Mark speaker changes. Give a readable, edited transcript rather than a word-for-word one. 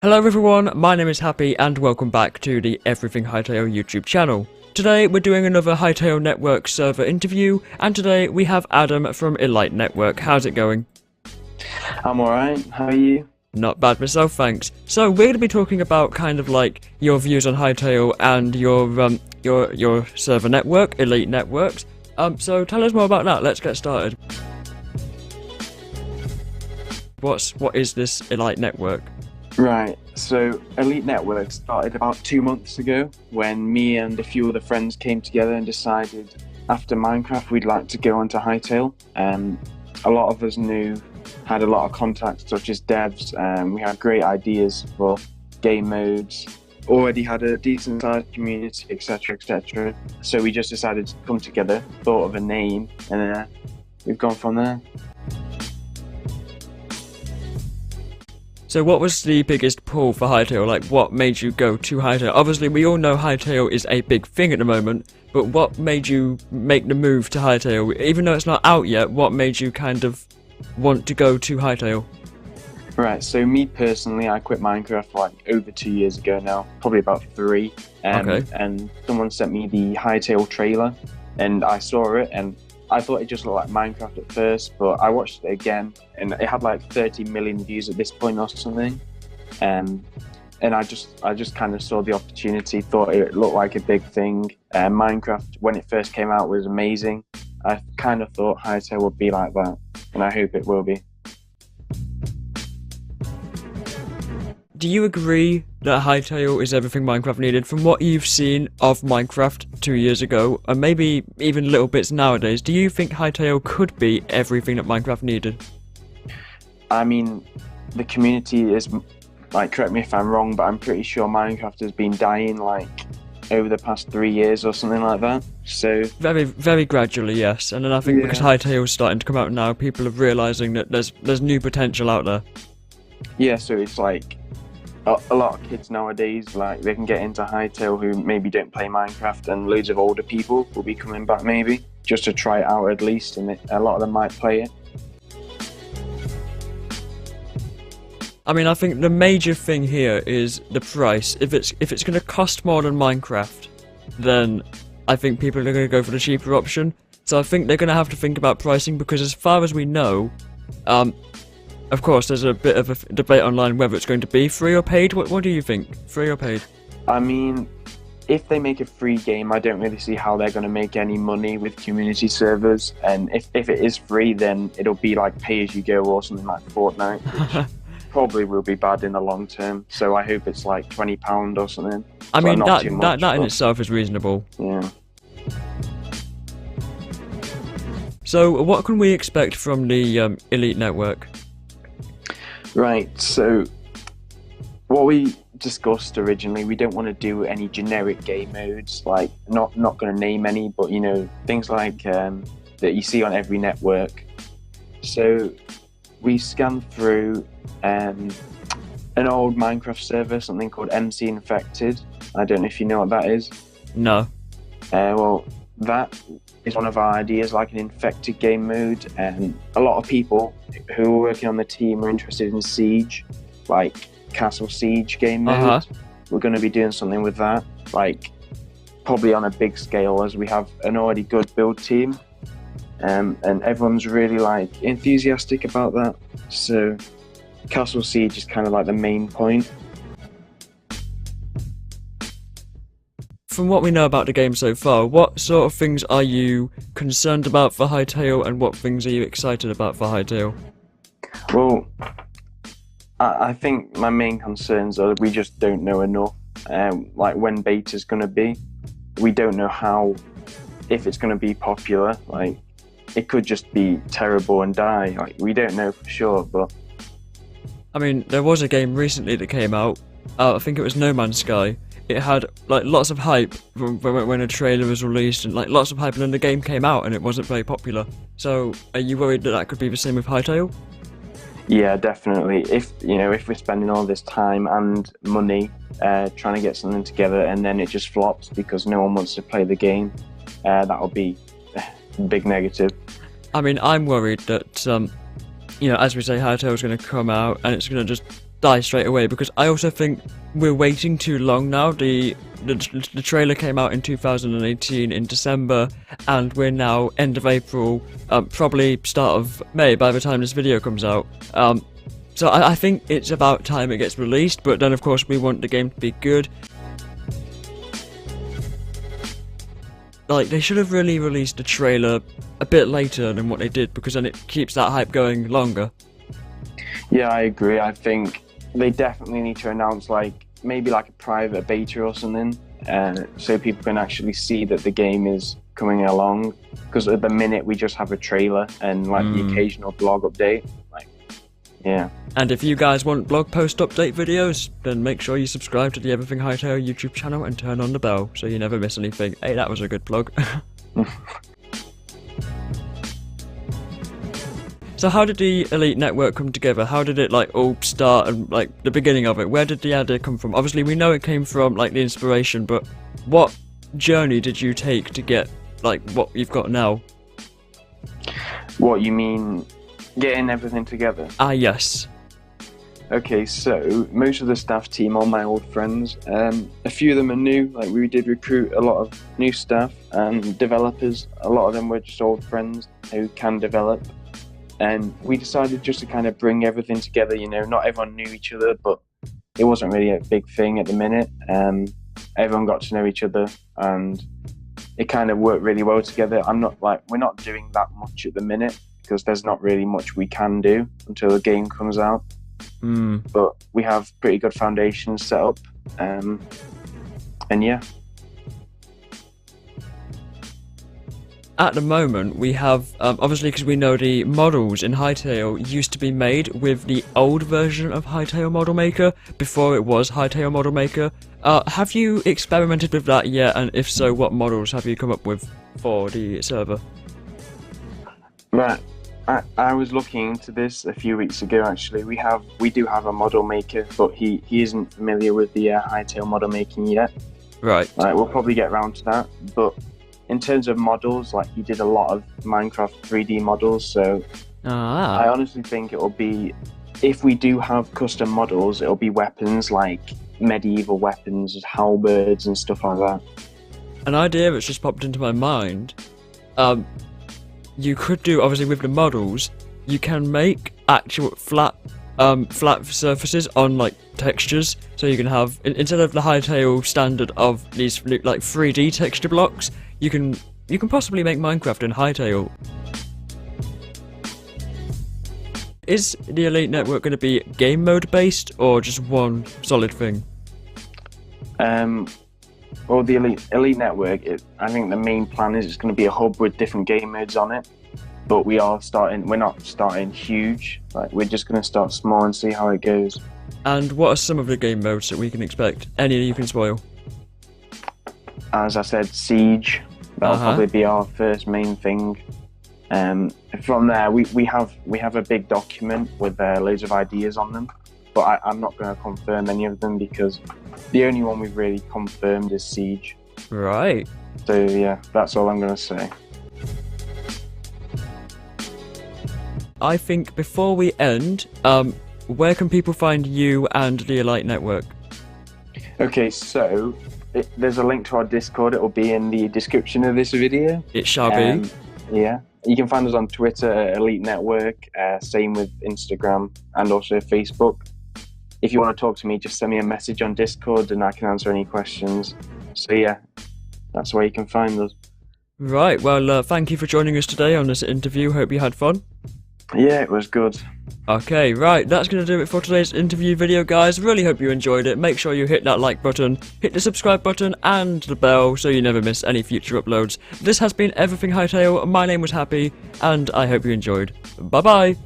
Speaker 1: Hello everyone, my name is Happy and welcome back to the EverythingHytale YouTube channel. Today we're doing another Hytale Network server interview, and today we have Adam from Elite Network. How's it going?
Speaker 2: I'm alright, how are you?
Speaker 1: Not bad myself, thanks. So we're going to be talking about kind of like your views on Hytale and your server network, Elite Networks. So tell us more about that. Let's get started. What is this Elite Network?
Speaker 2: Right, so Elite Network started about 2 months ago when me and a few other friends came together and decided after Minecraft we'd like to go onto Hytale. A lot of us had a lot of contacts such as devs, we had great ideas for game modes, already had a decent sized community, etc, etc. So we just decided to come together, thought of a name, and we've gone from there.
Speaker 1: So what was the biggest pull for Hytale? Like, what made you go to Hytale? Obviously, we all know Hytale is a big thing at the moment, but what made you make the move to Hytale? Even though it's not out yet, what made you kind of want to go to Hytale?
Speaker 2: Right, so me personally, I quit Minecraft like over 2 years ago now, probably about 3.
Speaker 1: Okay.
Speaker 2: And someone sent me the Hytale trailer, and I saw it, and I thought it just looked like Minecraft at first, but I watched it again, and it had like 30 million views at this point or something. And I just kind of saw the opportunity, thought it looked like a big thing. Minecraft, when it first came out, was amazing. I kind of thought Hytale would be like that, and I hope it will be.
Speaker 1: Do you agree that Hytale is everything Minecraft needed? From what you've seen of Minecraft 2 years ago, and maybe even little bits nowadays, do you think Hytale could be everything that Minecraft needed?
Speaker 2: I mean, the community is, like, correct me if I'm wrong, but I'm pretty sure Minecraft has been dying, like, over the past 3 years or something like that, so...
Speaker 1: Very, very gradually, yes, and then I think because Hytale's starting to come out now, people are realising that there's new potential out there.
Speaker 2: Yeah, so it's like, a lot of kids nowadays, like, they can get into Hytale who maybe don't play Minecraft, and loads of older people will be coming back maybe, just to try it out at least, and a lot of them might play it.
Speaker 1: I mean, I think the major thing here is the price. If it's going to cost more than Minecraft, then I think people are going to go for the cheaper option. So I think they're going to have to think about pricing, because as far as we know, of course, there's a bit of a debate online whether it's going to be free or paid. What do you think? Free or paid?
Speaker 2: I mean, if they make a free game, I don't really see how they're going to make any money with community servers. And if it is free, then it'll be like pay-as-you-go or something like Fortnite, which probably will be bad in the long term. So I hope it's like £20 or something.
Speaker 1: I mean,
Speaker 2: not too much,
Speaker 1: that in itself is reasonable.
Speaker 2: Yeah.
Speaker 1: So what can we expect from the Elite Network?
Speaker 2: Right, so what we discussed originally, we don't want to do any generic game modes, like not going to name any, but you know, things like that you see on every network. So we scanned through an old Minecraft server, something called MC Infected. I don't know if you know what that is.
Speaker 1: No.
Speaker 2: Well, that is one of our ideas, like an infected game mode, and a lot of people who are working on the team are interested in Siege, like Castle Siege game mode. We're going to be doing something with that, like probably on a big scale, as we have an already good build team, and everyone's really like enthusiastic about that. So Castle Siege is kind of like the main point.
Speaker 1: From what we know about the game so far, what sort of things are you concerned about for Hytale, and what things are you excited about for Hytale?
Speaker 2: Well, I think my main concerns are we just don't know enough. Like when beta's going to be, we don't know if it's going to be popular. Like, it could just be terrible and die. Like, we don't know for sure, but...
Speaker 1: I mean, there was a game recently that came out, I think it was No Man's Sky. It had like lots of hype when a trailer was released, and like lots of hype, and then the game came out and it wasn't very popular. So are you worried that could be the same with Hytale?
Speaker 2: Yeah, definitely. If we're spending all this time and money trying to get something together, and then it just flops because no one wants to play the game, that'll be a big negative.
Speaker 1: I mean, I'm worried that as we say, Hytale's going to come out and it's going to just die straight away, because I also think we're waiting too long now. The trailer came out in 2018 in December, and we're now end of April, probably start of May by the time this video comes out. So I think it's about time it gets released, but then of course we want the game to be good. Like, they should have really released the trailer a bit later than what they did, because then it keeps that hype going longer.
Speaker 2: Yeah, I agree. I think they definitely need to announce maybe a private beta or something, so people can actually see that the game is coming along. Because at the minute we just have a trailer and the occasional blog update. Yeah.
Speaker 1: And if you guys want blog post update videos, then make sure you subscribe to the EverythingHytale YouTube channel and turn on the bell so you never miss anything. Hey, that was a good plug. So how did the Elite Network come together? How did it all start, and the beginning of it? Where did the idea come from? Obviously we know it came from the inspiration, but what journey did you take to get what you've got now?
Speaker 2: What, you mean getting everything together?
Speaker 1: Ah, yes.
Speaker 2: Okay, so most of the staff team are my old friends. A few of them are new. We did recruit a lot of new staff and developers. A lot of them were just old friends who can develop. And we decided just to kind of bring everything together. Not everyone knew each other, but it wasn't really a big thing at the minute. Everyone got to know each other, and it kind of worked really well together. We're not doing that much at the minute, because there's not really much we can do until the game comes out. But we have pretty good foundations set up, and yeah.
Speaker 1: At the moment, we have, obviously because we know the models in Hytale used to be made with the old version of Hytale Model Maker, before it was Hytale Model Maker. Have you experimented with that yet, and if so, what models have you come up with for the server?
Speaker 2: Right. I was looking into this a few weeks ago. Actually, we do have a model maker, but he isn't familiar with the Hytale model making yet.
Speaker 1: Right.
Speaker 2: We'll probably get around to that. But in terms of models, he did a lot of Minecraft 3D models. So I honestly think it'll be, if we do have custom models, it'll be weapons like medieval weapons, halberds and stuff like that.
Speaker 1: An idea that's just popped into my mind. You could do, obviously with the models, you can make actual flat surfaces on textures, so you can have, instead of the Hytale standard of these 3D texture blocks, you can possibly make Minecraft in Hytale. Is the Elite Network going to be game mode based, or just one solid thing?
Speaker 2: Well, the Elite Network, I think the main plan is it's going to be a hub with different game modes on it. But we're not starting huge. We're just going to start small and see how it goes.
Speaker 1: And what are some of the game modes that we can expect? Any you can spoil?
Speaker 2: As I said, Siege. That'll probably be our first main thing. From there, we have a big document with loads of ideas on them. But I'm not going to confirm any of them, because the only one we've really confirmed is Siege.
Speaker 1: Right.
Speaker 2: So yeah, that's all I'm going to say.
Speaker 1: I think before we end, where can people find you and the Elite Network? Okay,
Speaker 2: so there's a link to our Discord. It will be in the description of this video.
Speaker 1: It shall be.
Speaker 2: Yeah. You can find us on Twitter at Elite Network, same with Instagram and also Facebook. If you want to talk to me, just send me a message on Discord and I can answer any questions. So yeah, that's where you can find us.
Speaker 1: Right, well, thank you for joining us today on this interview. Hope you had fun.
Speaker 2: Yeah, it was good.
Speaker 1: Okay, right, that's going to do it for today's interview video, guys. Really hope you enjoyed it. Make sure you hit that like button, hit the subscribe button, and the bell so you never miss any future uploads. This has been EverythingHytale. My name was Happy, and I hope you enjoyed. Bye-bye.